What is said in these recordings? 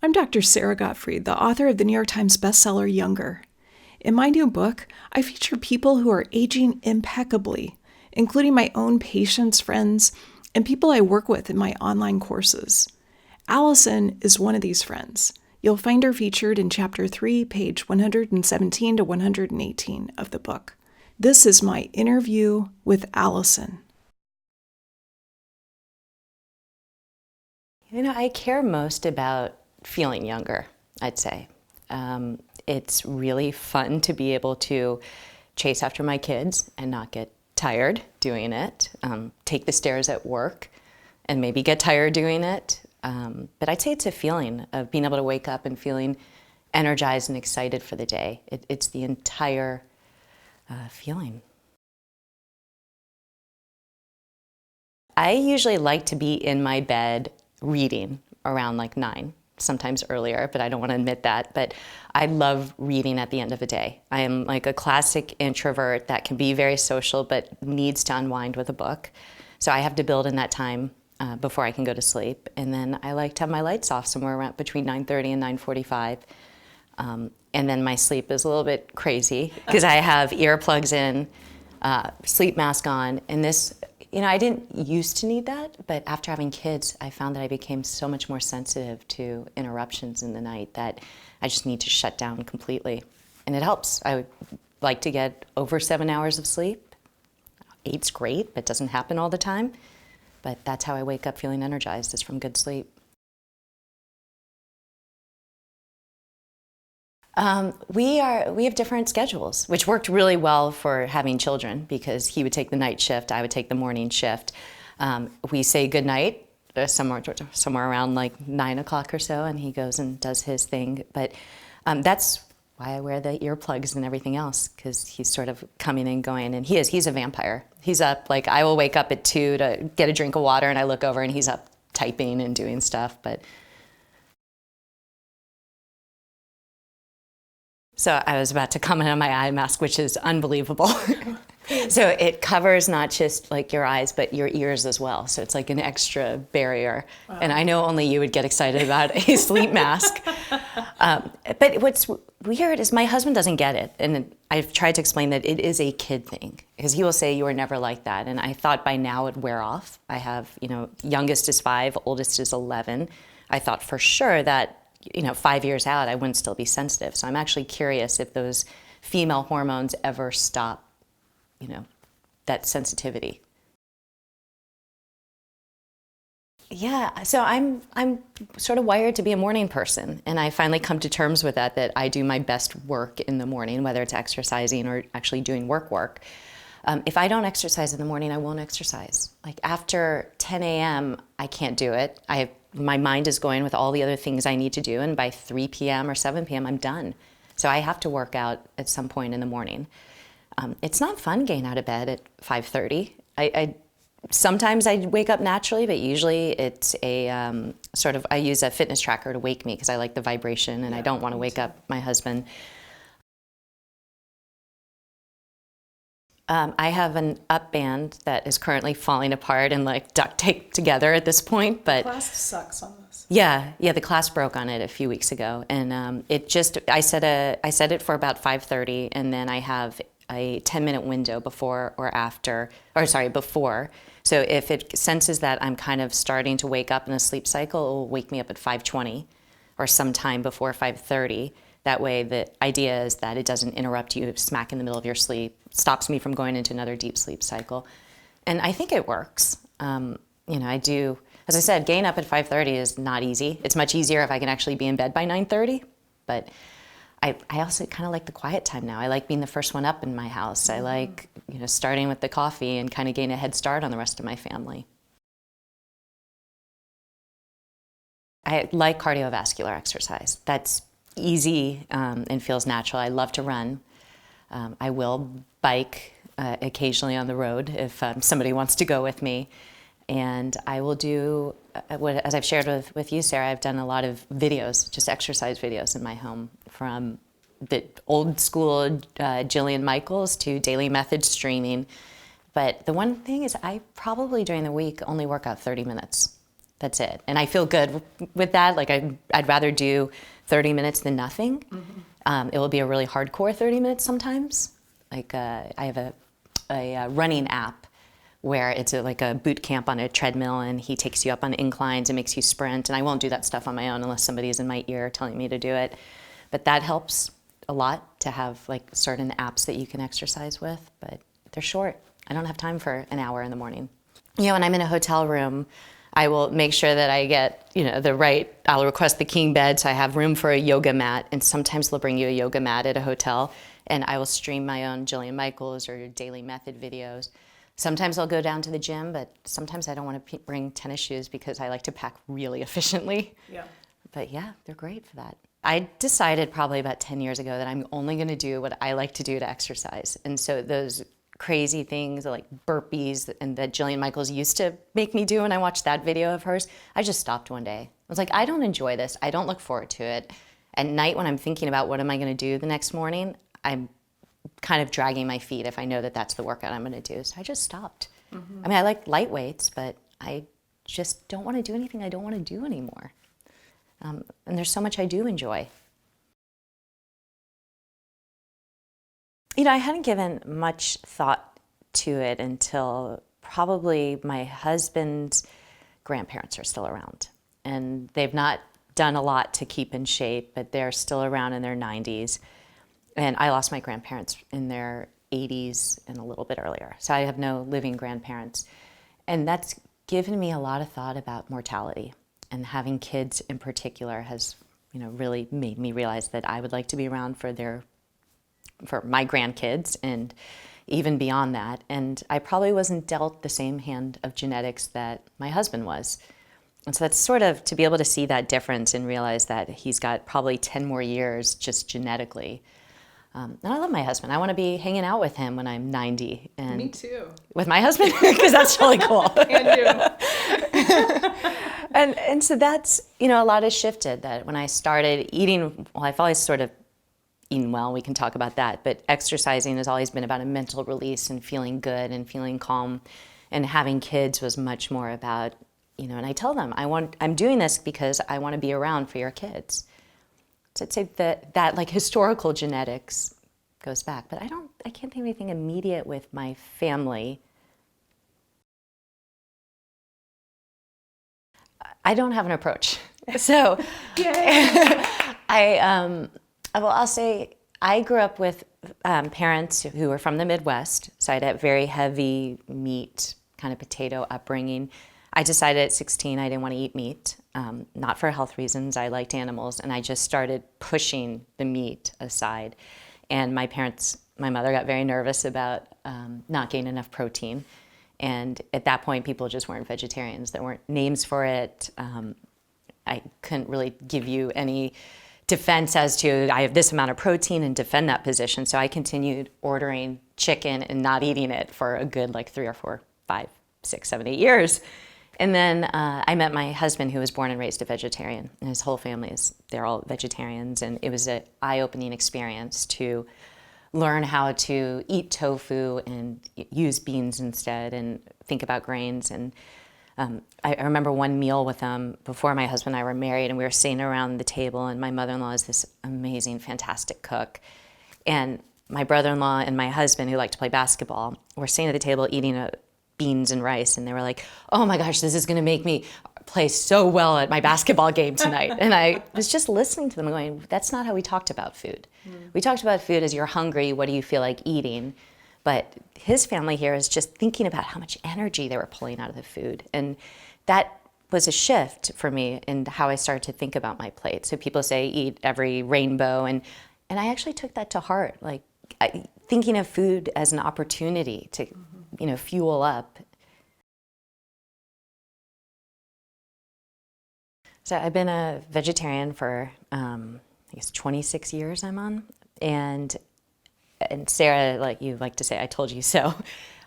I'm Dr. Sara Gottfried, the author of the New York Times bestseller Younger. In my new book, I feature people who are aging impeccably, including my own patients, friends, and people I work with in my online courses. Alison is one of these friends. You'll find her featured in Chapter 3, page 117 to 118 of the book. This is my interview with Alison. I care most about feeling younger, I'd say. It's really fun to be able to chase after my kids and not get tired doing it, take the stairs at work and maybe get tired doing it. But I'd say it's a feeling of being able to wake up and feeling energized and excited for the day. It's the entire feeling. I usually like to be in my bed reading around like 9, sometimes earlier, but I don't want to admit that. But I love reading at the end of the day. I am like a classic introvert that can be very social, but needs to unwind with a book. So I have to build in that time before I can go to sleep. And then I like to have my lights off somewhere around between 9:30 and 9:45. And then my sleep is a little bit crazy because I have earplugs in, sleep mask on, and this, I didn't used to need that, but after having kids, I found that I became so much more sensitive to interruptions in the night that I just need to shut down completely. And it helps. I would like to get over 7 hours of sleep. 8's great, but it doesn't happen all the time. But that's how I wake up feeling energized, is from good sleep. We have different schedules, which worked really well for having children because he would take the night shift, I would take the morning shift. We say goodnight somewhere around like 9 o'clock or so, and he goes and does his thing. But that's why I wear the earplugs and everything else, because he's sort of coming and going, and he's a vampire. He's up, like I will wake up at 2 to get a drink of water, and I look over and he's up typing and doing stuff. But so I was about to comment on my eye mask, which is unbelievable. So it covers not just like your eyes, but your ears as well. So it's like an extra barrier. Wow. And I know only you would get excited about a sleep mask. But what's weird is my husband doesn't get it. And I've tried to explain that it is a kid thing, because he will say, you were never like that. And I thought by now it'd wear off. I have, youngest is 5, oldest is 11. I thought for sure that 5 years out, I wouldn't still be sensitive. So I'm actually curious if those female hormones ever stop, that sensitivity. Yeah, so I'm sort of wired to be a morning person, and I finally come to terms with that I do my best work in the morning, whether it's exercising or actually doing work. If I don't exercise in the morning, I won't exercise. Like after 10 a.m., I can't do it. My mind is going with all the other things I need to do, and by 3 p.m. or 7 p.m., I'm done. So I have to work out at some point in the morning. It's not fun getting out of bed at 5:30. Sometimes I wake up naturally, but usually it's a I use a fitness tracker to wake me because I like the vibration, and I don't want to wake up my husband. I have an up band that is currently falling apart and like duct taped together at this point, but The clasp sucks on this. Yeah, the clasp broke on it a few weeks ago, and I set it for about 5:30, and then I have a 10-minute window before. So if it senses that I'm kind of starting to wake up in a sleep cycle, it will wake me up at 5:20 or sometime before 5:30. That way the idea is that it doesn't interrupt you smack in the middle of your sleep, stops me from going into another deep sleep cycle. And I think it works. As I said, getting up at 5:30 is not easy. It's much easier if I can actually be in bed by 9:30, but I also kind of like the quiet time now. I like being the first one up in my house. I like, starting with the coffee and kind of getting a head start on the rest of my family. I like cardiovascular exercise. That's easy and feels natural. I love to run. I will bike occasionally on the road if somebody wants to go with me. And I will do, as I've shared with you, Sarah, I've done a lot of videos, just exercise videos in my home, from the old school Jillian Michaels to daily method streaming. But the one thing is I probably during the week only work out 30 minutes. That's it. And I feel good with that. Like I'd rather do 30 minutes than nothing. It will be a really hardcore 30 minutes sometimes. Like I have a running app where it's like a boot camp on a treadmill, and he takes you up on inclines and makes you sprint. And I won't do that stuff on my own unless somebody's in my ear telling me to do it. But that helps a lot to have like certain apps that you can exercise with, but they're short. I don't have time for an hour in the morning. When I'm in a hotel room, I will make sure that I get, I'll request the king bed so I have room for a yoga mat. And sometimes they'll bring you a yoga mat at a hotel, and I will stream my own Jillian Michaels or Daily Method videos. Sometimes I'll go down to the gym, but sometimes I don't want to bring tennis shoes because I like to pack really efficiently. Yeah. But yeah, they're great for that. I decided probably about 10 years ago that I'm only going to do what I like to do to exercise. And so those crazy things like burpees and that Jillian Michaels used to make me do when I watched that video of hers, I just stopped one day. I was like, I don't enjoy this. I don't look forward to it. At night when I'm thinking about what am I going to do the next morning, I'm kind of dragging my feet if I know that that's the workout I'm going to do. So I just stopped. I mean, I like light weights, but I just don't want to do anything I don't want to do anymore. And there's so much I do enjoy. I hadn't given much thought to it until probably my husband's grandparents are still around. And they've not done a lot to keep in shape, but they're still around in their 90s. And I lost my grandparents in their 80s and a little bit earlier. So I have no living grandparents. And that's given me a lot of thought about mortality. And having kids in particular has, really made me realize that I would like to be around for my grandkids and even beyond that. And I probably wasn't dealt the same hand of genetics that my husband was. And so that's sort of to be able to see that difference and realize that he's got probably 10 more years just genetically. And I love my husband. I want to be hanging out with him when I'm 90. And me too. With my husband, because that's really cool. And you. And so that's, a lot has shifted. That when I started eating, well, I've always sort of eaten well, we can talk about that, but exercising has always been about a mental release and feeling good and feeling calm. And having kids was much more about, and I tell them, I'm doing this because I want to be around for your kids. So I'd say that like historical genetics goes back, but I can't think of anything immediate with my family. I don't have an approach. So I'll say I grew up with parents who were from the Midwest, so I had a very heavy meat, kind of potato upbringing. I decided at 16 I didn't want to eat meat, not for health reasons. I liked animals, and I just started pushing the meat aside. And my mother got very nervous about not getting enough protein. And at that point, people just weren't vegetarians. There weren't names for it. I couldn't really give you any defense as to I have this amount of protein and defend that position. So I continued ordering chicken and not eating it for a good 3 or 4, 5, 6, 7, 8 years. And then I met my husband, who was born and raised a vegetarian. And his whole family they're all vegetarians. And it was an eye-opening experience to learn how to eat tofu and use beans instead and think about grains. And I remember one meal with him before my husband and I were married, and we were sitting around the table, and my mother-in-law is this amazing, fantastic cook. And my brother-in-law and my husband, who like to play basketball, were sitting at the table eating beans and rice, and they were like, oh my gosh, this is going to make me play so well at my basketball game tonight. And I was just listening to them going, that's not how we talked about food. We talked about food as you're hungry, what do you feel like eating? But his family here is just thinking about how much energy they were pulling out of the food. And that was a shift for me in how I started to think about my plate. So people say eat every rainbow, and I actually took that to heart, thinking of food as an opportunity to fuel up. So I've been a vegetarian for, I guess, 26 years I'm on. And Sara, like you like to say, I told you so.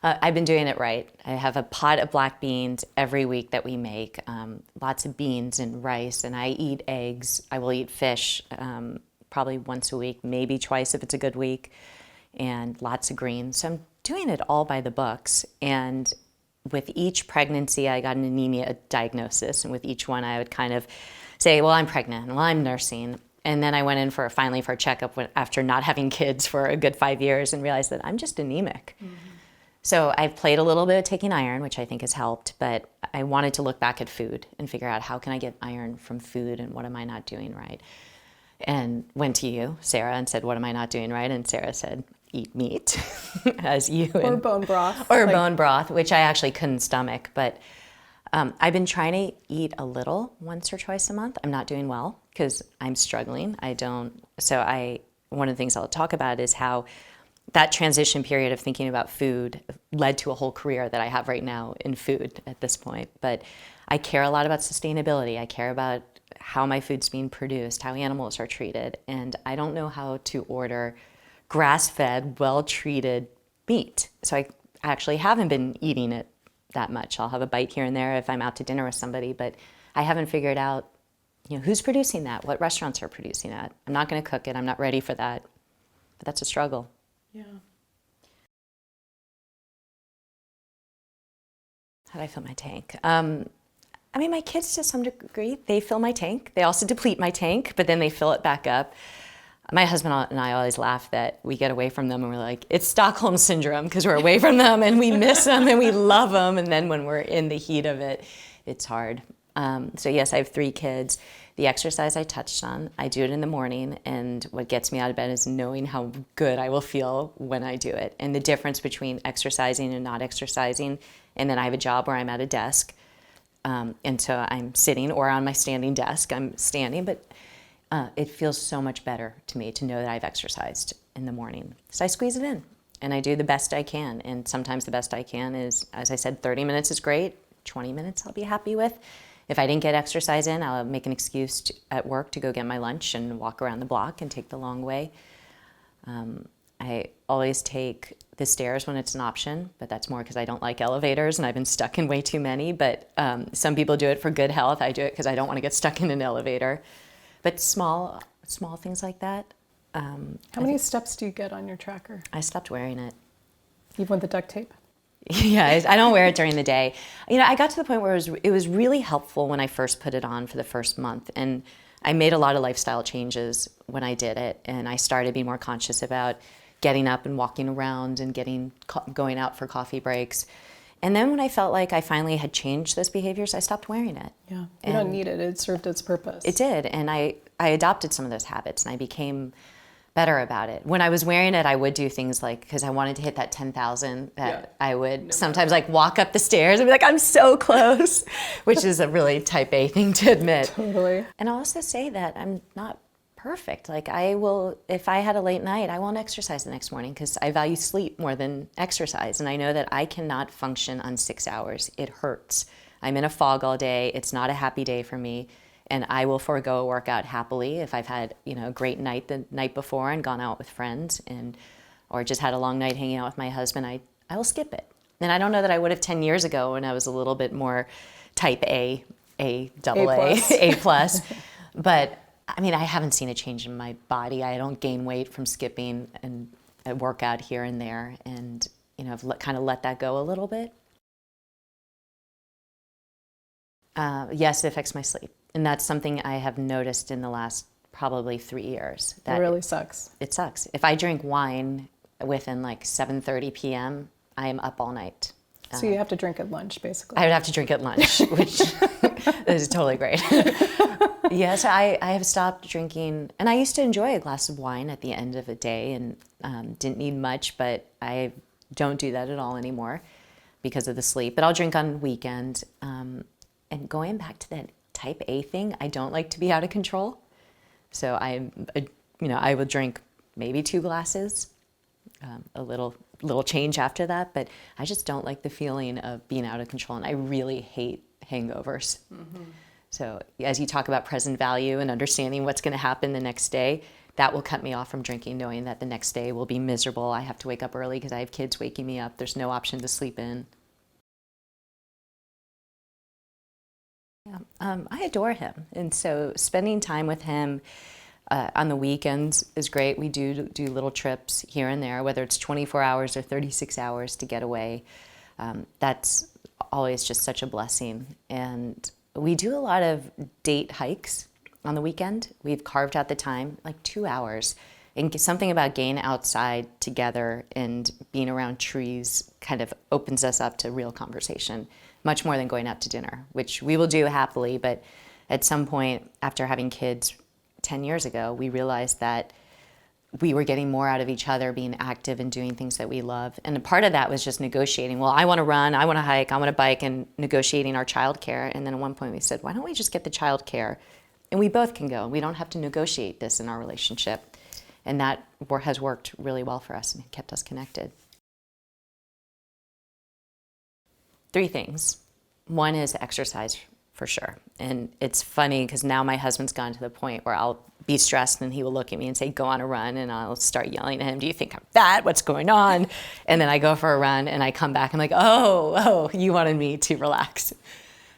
I've been doing it right. I have a pot of black beans every week that we make, lots of beans and rice, and I eat eggs. I will eat fish probably once a week, maybe twice if it's a good week, and lots of greens. So I'm doing it all by the books. And with each pregnancy, I got an anemia diagnosis. And with each one, I would kind of say, well, I'm pregnant, well, I'm nursing. And then I went in finally for a checkup after not having kids for a good 5 years and realized that I'm just anemic. Mm-hmm. So I've played a little bit of taking iron, which I think has helped, but I wanted to look back at food and figure out how can I get iron from food and what am I not doing right? And went to you, Sara, and said, what am I not doing right? And Sara said, eat meat, as you. Or bone broth. Or bone broth, which I actually couldn't stomach. But I've been trying to eat a little once or twice a month. I'm not doing well because I'm struggling. One of the things I'll talk about is how that transition period of thinking about food led to a whole career that I have right now in food at this point. But I care a lot about sustainability. I care about how my food's being produced, how animals are treated. And I don't know how to order grass-fed, well-treated meat. So I actually haven't been eating it that much. I'll have a bite here and there if I'm out to dinner with somebody, but I haven't figured out, who's producing that, what restaurants are producing that. I'm not going to cook it. I'm not ready for that. But that's a struggle. Yeah. How do I fill my tank? My kids, to some degree, they fill my tank. They also deplete my tank, but then they fill it back up. My husband and I always laugh that we get away from them and we're like, it's Stockholm syndrome because we're away from them and we miss them and we love them. And then when we're in the heat of it, it's hard. So yes, I have 3 kids. The exercise I touched on, I do it in the morning, and what gets me out of bed is knowing how good I will feel when I do it. And the difference between exercising and not exercising, and then I have a job where I'm at a desk, and so I'm sitting, or on my standing desk, I'm standing, but it feels so much better to me to know that I've exercised in the morning. So I squeeze it in, and I do the best I can, and sometimes the best I can is, as I said, 30 minutes is great, 20 minutes I'll be happy with. If I didn't get exercise in, I'll make an excuse at work to go get my lunch and walk around the block and take the long way. I always take the stairs when it's an option, but that's more because I don't like elevators and I've been stuck in way too many. But some people do it for good health. I do it because I don't want to get stuck in an elevator. But small things like that. How many steps do you get on your tracker? I stopped wearing it. Even with the duct tape? Yeah, I don't wear it during the day. I got to the point where it was really helpful when I first put it on for the first month. And I made a lot of lifestyle changes when I did it. And I started to be more conscious about getting up and walking around and going out for coffee breaks. And then when I felt like I finally had changed those behaviors, I stopped wearing it. Yeah, you don't need it. It served its purpose. It did. And I adopted some of those habits and I became better about it. When I was wearing it, I would do things like, because I wanted to hit that 10,000, I would sometimes walk up the stairs and be like, I'm so close, which is a really type A thing to admit. Totally. And I'll also say that I'm not perfect. I will, if I had a late night, I won't exercise the next morning because I value sleep more than exercise. And I know that I cannot function on 6 hours. It hurts. I'm in a fog all day. It's not a happy day for me. And I will forego a workout happily if I've had a great night the night before and gone out with friends or just had a long night hanging out with my husband. I will skip it. And I don't know that I would have 10 years ago when I was a little bit more type A double A, A plus. But I haven't seen a change in my body. I don't gain weight from skipping and a workout here and there. And I've kind of let that go a little bit. Yes, it affects my sleep. And that's something I have noticed in the last probably 3 years. That it really sucks. It sucks. If I drink wine within 7:30 p.m., I am up all night. So you have to drink at lunch, basically. I would have to drink at lunch, which is totally great. Yes, I have stopped drinking. And I used to enjoy a glass of wine at the end of a day and didn't need much, but I don't do that at all anymore because of the sleep. But I'll drink on weekends. And going back to that type A thing, I don't like to be out of control. So I would drink maybe 2 glasses, a little change after that, but I just don't like the feeling of being out of control, and I really hate hangovers. Mm-hmm. So as you talk about present value and understanding what's going to happen the next day, that will cut me off from drinking, knowing that the next day will be miserable. I have to wake up early because I have kids waking me up. There's no option to sleep in. I adore him, and so spending time with him on the weekends is great. We do little trips here and there, whether it's 24 hours or 36 hours to get away. That's always just such a blessing. And we do a lot of date hikes on the weekend. We've carved out the time, like 2 hours. And something about getting outside together and being around trees kind of opens us up to real conversation, much more than going out to dinner, which we will do happily. But at some point, after having kids 10 years ago, we realized that we were getting more out of each other, being active and doing things that we love. And a part of that was just negotiating. Well, I want to run, I want to hike, I want to bike, and negotiating our childcare. And then at one point we said, why don't we just get the childcare? And we both can go. We don't have to negotiate this in our relationship. And that has worked really well for us and kept us connected. 3 things. One is exercise, for sure. And it's funny because now my husband's gotten to the point where I'll be stressed and he will look at me and say, go on a run. And I'll start yelling at him, do you think I'm fat? What's going on? And then I go for a run and I come back. I'm like, oh, you wanted me to relax.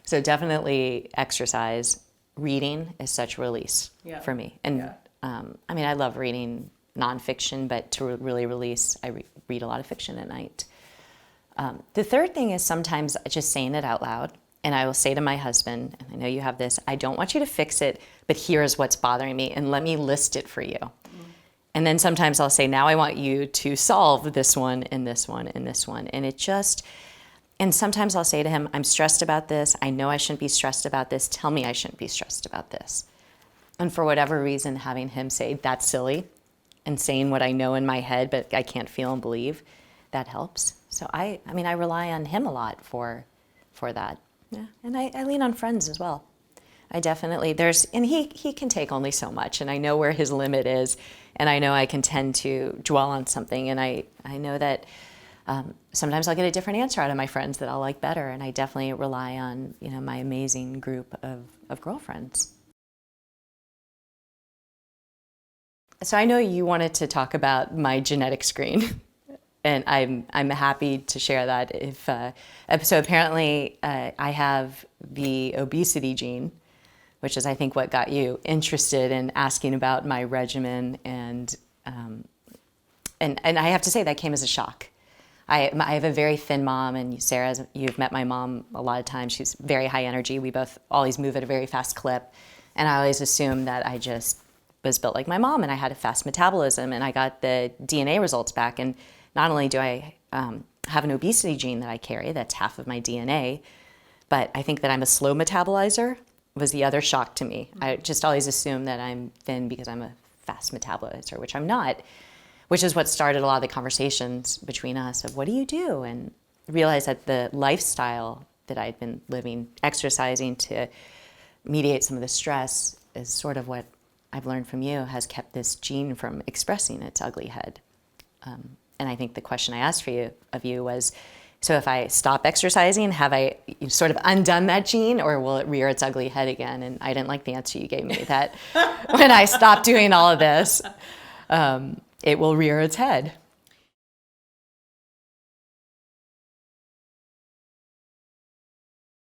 So definitely exercise. Reading is such a release for me. And I mean, I love reading nonfiction, but to really release, I read a lot of fiction at night. The third thing is sometimes just saying it out loud. And I will say to my husband, and I know you have this, I don't want you to fix it, but here's what's bothering me, and let me list it for you. And then sometimes I'll say, now I want you to solve this one, and this one, and this one. And sometimes I'll say to him, I'm stressed about this. I know I shouldn't be stressed about this. Tell me I shouldn't be stressed about this. And for whatever reason, having him say, that's silly, and saying what I know in my head, but I can't feel and believe, that helps. So I mean, I rely on him a lot for that. Yeah, and I lean on friends as well. I definitely, and he can take only so much, and I know where his limit is, and I know I can tend to dwell on something, and I know that sometimes I'll get a different answer out of my friends that I'll like better, and I definitely rely on, my amazing group of girlfriends. So I know you wanted to talk about my genetic screen. And I'm happy to share that. So apparently I have the obesity gene, which is I think what got you interested in asking about my regimen, and I have to say that came as a shock. I have a very thin mom, and Sarah, you've met my mom a lot of times. She's very high energy. We both always move at a very fast clip, and I always assumed that I just was built like my mom, and I had a fast metabolism, and I got the DNA results back, and not only do I have an obesity gene that I carry, that's half of my DNA, but I think that I'm a slow metabolizer was the other shock to me. I just always assume that I'm thin because I'm a fast metabolizer, which I'm not, which is what started a lot of the conversations between us of what do you do? And realized that the lifestyle that I'd been living, exercising to mediate some of the stress, is sort of what I've learned from you has kept this gene from expressing its ugly head. And I think the question I asked of you was, so if I stop exercising, have I sort of undone that gene, or will it rear its ugly head again? And I didn't like the answer you gave me, that when I stop doing all of this, it will rear its head.